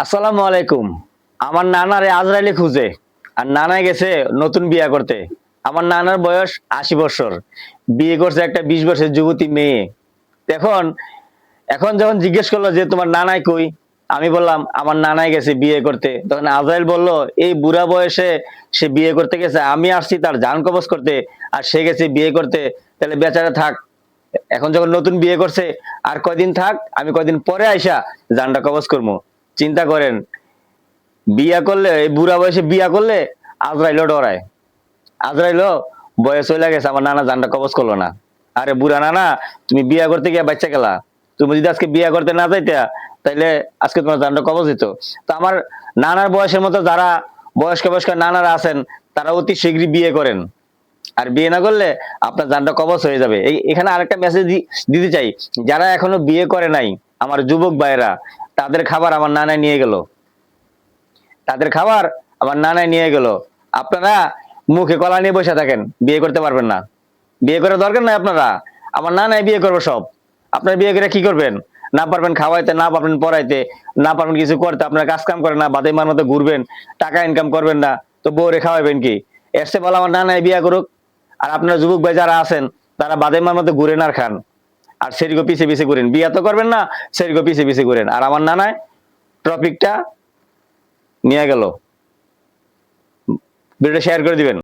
আসসালামু আলাইকুম। আমার নানারে আজরাইলে খুঁজে। আর নানাই গেছে নতুন বিয়া করতে। আমার নানার বয়স ৮০ বৎসর। বিয়ে করছে একটা ২০ বছরের যুবতী মেয়ে। এখন এখন যখন জিজ্ঞেস করলো যে তোমার নানাই কই? আমি বললাম আমার নানাই গেছে বিয়ে করতে। তখন আজরাইল বলল এই বুড়া বয়সে সে বিয়ে করতে গেছে। আমি আসছি তার জান কবজ করতে আর সে গেছে বিয়ে করতে। তাহলে বেচারা থাক। এখন যখন নতুন বিয়ে করছে আর কয়দিন থাক, আমি কয়দিন পরে আইসা জানটা কবজ করবো। চিন্তা করেন, বিয়া করলে এই বুড়া বয়সে বিয়া করলে আজরাইলও ডরায়। আজরাইলও বয়স হয়ে গেছে, আমার নানা জানটা কবজ করলো না। আরে বুড়া নানা, তুমি বিয়া করতে গিয়ে বাচ্চা গেলা। তুমি যদি আজকে বিয়া করতে না যাইতা, তাইলে আজকে তোমার জানটা কবজ দিত। তো আমার নানার বয়সের মতো যারা বয়স্ক বয়স্ক নানারা আছেন, তারা অতি শীঘ্রই বিয়ে করেন। আর বিয়ে না করলে আপনার জানটা কবজ হয়ে যাবে। এখানে আরেকটা মেসেজ দিতে চাই, যারা এখনো বিয়ে করে নাই, আমার যুবক ভাইয়েরা, তাদের খাবার আমার নানাই নিয়ে গেল। তাদের খাবার আমার নানাই নিয়ে গেল। আপনারা মুখে কলা নিয়ে বসে থাকেন, বিয়ে করতে পারবেন না। বিয়ে করার দরকার নাই আপনারা। আমার নানাই বিয়ে করবো সব। আপনার বিয়ে করে কি করবেন? না পারবেন খাওয়াইতে, না পারবেন পড়াইতে, না পারবেন কিছু করতে, আপনার কাজ কাম করেন না, বাদে মার মতো ঘুরবেন, টাকা ইনকাম করবেন না, তো বউরে খাওয়াইবেন কি? এর চেয়ে ভালো আমার নানাই বিয়ে করুক। আর আপনার যুবক ভাই যারা আছেন, তারা বাদে মার মতো ঘুরেন আর খান। আর সেরিগো পিছে পিছে ঘুরেন, বিয়া তো করবেন না, সেরিগো পিছে পিছে ঘুরেন। আর আমার নানায় টপিকটা নিয়ে গেল। ভিডিওটা শেয়ার করে দিবেন।